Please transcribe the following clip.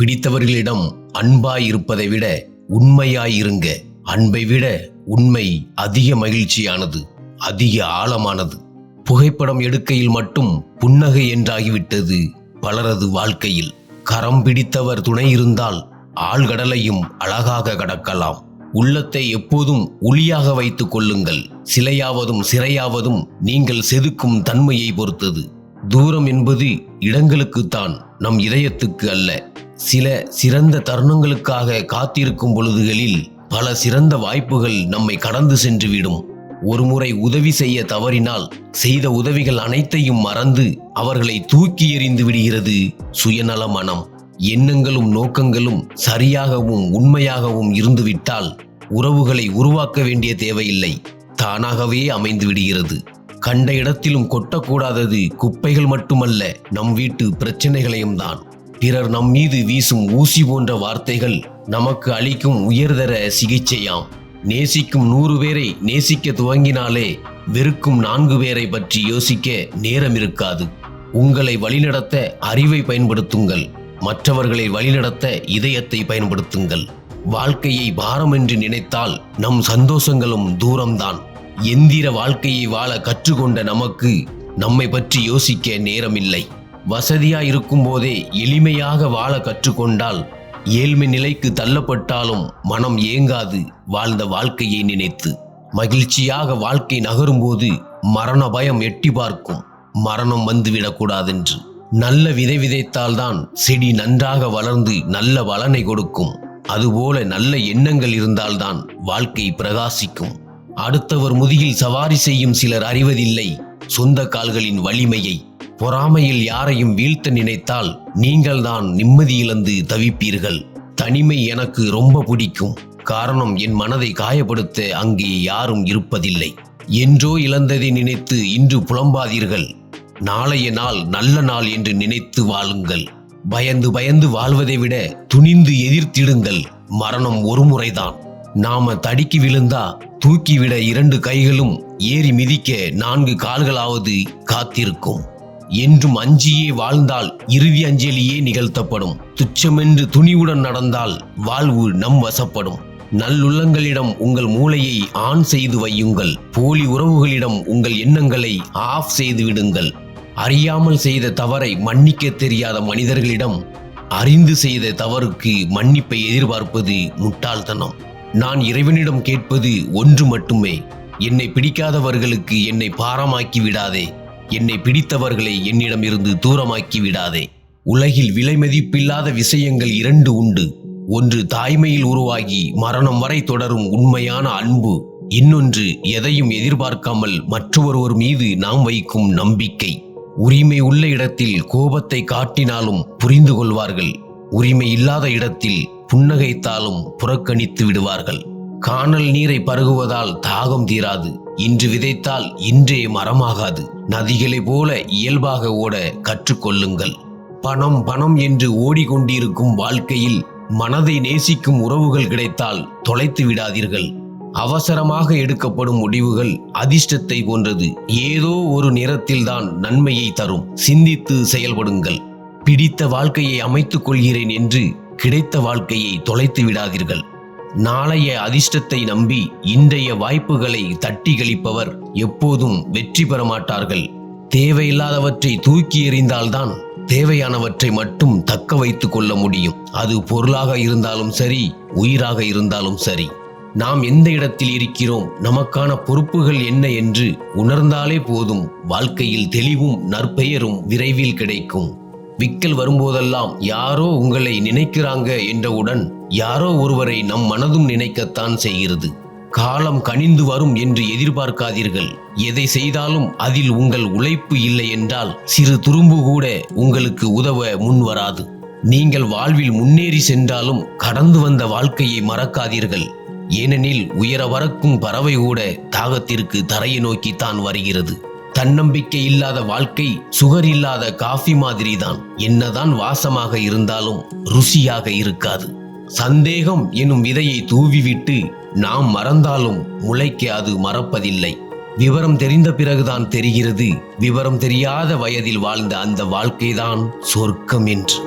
பிடித்தவர்களிடம் அன்பாயிருப்பதை விட உண்மையாயிருங்க. அன்பை விட உண்மை அதிக மகிழ்ச்சியானது, அதிக ஆழமானது. புகைப்படம் எடுக்கையில் மட்டும் புன்னகை என்றாகிவிட்டது பலரது வாழ்க்கையில். கரம் பிடித்தவர் துணை இருந்தால் ஆழ்கடலையும் அழகாக கடக்கலாம். உள்ளத்தை எப்போதும் ஒளியாக வைத்துக் கொள்ளுங்கள். சிலையாவதும் சிறையாவதும் நீங்கள் செதுக்கும் தன்மையை பொறுத்தது. தூரம் என்பது இடங்களுக்குத்தான், நம் இதயத்துக்கு அல்ல. சில சிறந்த தருணங்களுக்காக காத்திருக்கும் பொழுதுகளில் பல சிறந்த வாய்ப்புகள் நம்மை கடந்து சென்றுவிடும். ஒருமுறை உதவி செய்ய தவறினால் செய்த உதவிகள் அனைத்தையும் மறந்து அவர்களை தூக்கி எறிந்து விடுகிறது சுயநல மனம். எண்ணங்களும் நோக்கங்களும் சரியாகவும் உண்மையாகவும் இருந்துவிட்டால் உறவுகளை உருவாக்க வேண்டிய தேவையில்லை, தானாகவே அமைந்து விடுகிறது. கண்ட இடத்திலும் கொட்டக்கூடாதது குப்பைகள் மட்டுமல்ல, நம் வீட்டு பிரச்சனைகளையும் தான். பிறர் நம் மீது வீசும் ஊசி போன்ற வார்த்தைகள் நமக்கு அளிக்கும் உயர்தர சிகிச்சையாம். நேசிக்கும் 100 பேரை நேசிக்க துவங்கினாலே வெறுக்கும் 4 பேரை பற்றி யோசிக்க நேரம் இருக்காது. உங்களை வழிநடத்த அறிவை பயன்படுத்துங்கள், மற்றவர்களை வழிநடத்த இதயத்தை பயன்படுத்துங்கள். வாழ்க்கையை பாரம் என்று நினைத்தால் நம் சந்தோஷங்களும் தூரம்தான். எந்திர வாழ்க்கையை வாழ கற்றுக்கொண்ட நமக்கு நம்மை பற்றி யோசிக்க நேரமில்லை. வசதியாய் இருக்கும் போதே எளிமையாக வாழ கற்றுக்கொண்டால் ஏழ்மை நிலைக்கு தள்ளப்பட்டாலும் மனம் ஏங்காது வாழ்ந்த வாழ்க்கையை நினைத்து. மகிழ்ச்சியாக வாழ்க்கை நகரும்போது மரண பயம் எட்டி பார்க்கும், மரணம் வந்துவிடக்கூடாதென்று. நல்ல விதை விதைத்தால்தான் செடி நன்றாக வளர்ந்து நல்ல பலனை கொடுக்கும். அதுபோல நல்ல எண்ணங்கள் இருந்தால்தான் வாழ்க்கை பிரகாசிக்கும். அடுத்தவர் முதுகில் சவாரி செய்யும் சிலர் அறிவதில்லை சொந்த கால்களின் வலிமையை. பொறாமையில் யாரையும் வீழ்த்த நினைத்தால் நீங்கள்தான் நிம்மதி இழந்து தவிப்பீர்கள். தனிமை எனக்கு ரொம்ப பிடிக்கும். காரணம், என் மனதை காயப்படுத்த அங்கே யாரும் இருப்பதில்லை. என்றோ இழந்ததை நினைத்து இன்று புலம்பாதீர்கள். நாளைய நாள் நல்ல நாள் என்று நினைத்து வாழுங்கள். பயந்து பயந்து வாழ்வதை விட துணிந்து எதிர்த்திடுங்கள். மரணம் ஒரு முறைதான். நாம தடிக்கி விழுந்தா தூக்கிவிட 2 கைகளும், ஏறி மிதிக்க 4 கால்களாவது காத்திருக்கும். என்றும் அஞ்சியே வாழ்ந்தால் இறுதி அஞ்சலியே நிகழ்த்தப்படும். துச்சமென்று துணிவுடன் நடந்தால் வாழ்வு நம் வசப்படும். நல்லுள்ளங்களிடம் உங்கள் மூளையை ஆன் செய்து வையுங்கள். போலி உறவுகளிடம் உங்கள் எண்ணங்களை ஆஃப் செய்து விடுங்கள். அறியாமல் செய்த தவறை மன்னிக்க தெரியாத மனிதர்களிடம் அறிந்து செய்த தவறுக்கு மன்னிப்பை எதிர்பார்ப்பது முட்டாள்தனம். நான் இறைவனிடம் கேட்பது ஒன்று மட்டுமே, என்னை பிடிக்காதவர்களுக்கு என்னை பாரமாக்கி விடாதே, என்னை பிடித்தவர்களை என்னிடமிருந்து தூரமாக்கி விடாதே. உலகில் விலை மதிப்பில்லாத விஷயங்கள் 2 உண்டு. ஒன்று தாய்மையில் உருவாகி மரணம் வரை தொடரும் உண்மையான அன்பு. இன்னொன்று எதையும் எதிர்பார்க்காமல் மற்றொருவர் மீது நாம் வைக்கும் நம்பிக்கை. உரிமை உள்ள இடத்தில் கோபத்தை காட்டினாலும் புரிந்து கொள்வார்கள். உரிமை இல்லாத இடத்தில் புன்னகைத்தாலும் புறக்கணித்து விடுவார்கள். காணல் நீரை பருகுவதால் தாகம் தீராது. இன்று விதைத்தால் இன்றே மரமாகாது. நதிகளை போல இயல்பாக ஓட கற்றுக்கொள்ளுங்கள். பணம் பணம் என்று ஓடிக்கொண்டிருக்கும் வாழ்க்கையில் மனதை நேசிக்கும் உறவுகள் கிடைத்தால் தொலைத்து விடாதீர்கள். அவசரமாக எடுக்கப்படும் முடிவுகள் அதிர்ஷ்டத்தை போன்றது. ஏதோ ஒரு நேரத்தில்தான் நன்மையை தரும். சிந்தித்து செயல்படுங்கள். பிடித்த வாழ்க்கையை அமைத்துக் கொள்கிறேன் என்று கிடைத்த வாழ்க்கையை தொலைத்து விடாதீர்கள். நாளைய அதிர்ஷ்டத்தை நம்பி இன்றைய வாய்ப்புகளை தட்டி கழிப்பவர் எப்போதும் வெற்றி பெற மாட்டார்கள். தேவையில்லாதவற்றை தூக்கி எறிந்தால்தான் தேவையானவற்றை மட்டும் தக்க வைத்துக் கொள்ள முடியும். அது பொருளாக இருந்தாலும் சரி, உயிராக இருந்தாலும் சரி. நாம் எந்த இடத்தில் இருக்கிறோம், நமக்கான பொறுப்புகள் என்ன என்று உணர்ந்தாலே போதும். வாழ்க்கையில் தெளிவும் நற்பெயரும் விரைவில் கிடைக்கும். விக்கல் வரும்போதெல்லாம் யாரோ உங்களை நினைக்கிறாங்க என்றவுடன் யாரோ ஒருவரை நம் மனதும் நினைக்கத்தான் செய்கிறது. காலம் கனிந்து வரும் என்று எதிர்பார்க்காதீர்கள். எதை செய்தாலும் அதில் உங்கள் உழைப்பு இல்லை என்றால் சிறு துரும்பு கூட உங்களுக்கு உதவ முன் வராது. நீங்கள் வாழ்வில் முன்னேறி சென்றாலும் கடந்து வந்த வாழ்க்கையை மறக்காதீர்கள். ஏனெனில் உயர வரக்கும் பறவை கூட தாகத்திற்கு தரையை நோக்கித்தான் வருகிறது. தன்னம்பிக்கை இல்லாத வாழ்க்கை சுகர் இல்லாத காஃபி மாதிரிதான். என்னதான் வாசமாக இருந்தாலும் ருசியாக இருக்காது. சந்தேகம் எனும் விதையை தூவிவிட்டு நாம் மறந்தாலும் முளைக்க அது மறப்பதில்லை. விவரம் தெரிந்த பிறகுதான் தெரிகிறது, விவரம் தெரியாத வயதில் வாழ்ந்த அந்த வாழ்க்கைதான் சொர்க்கம் என்று.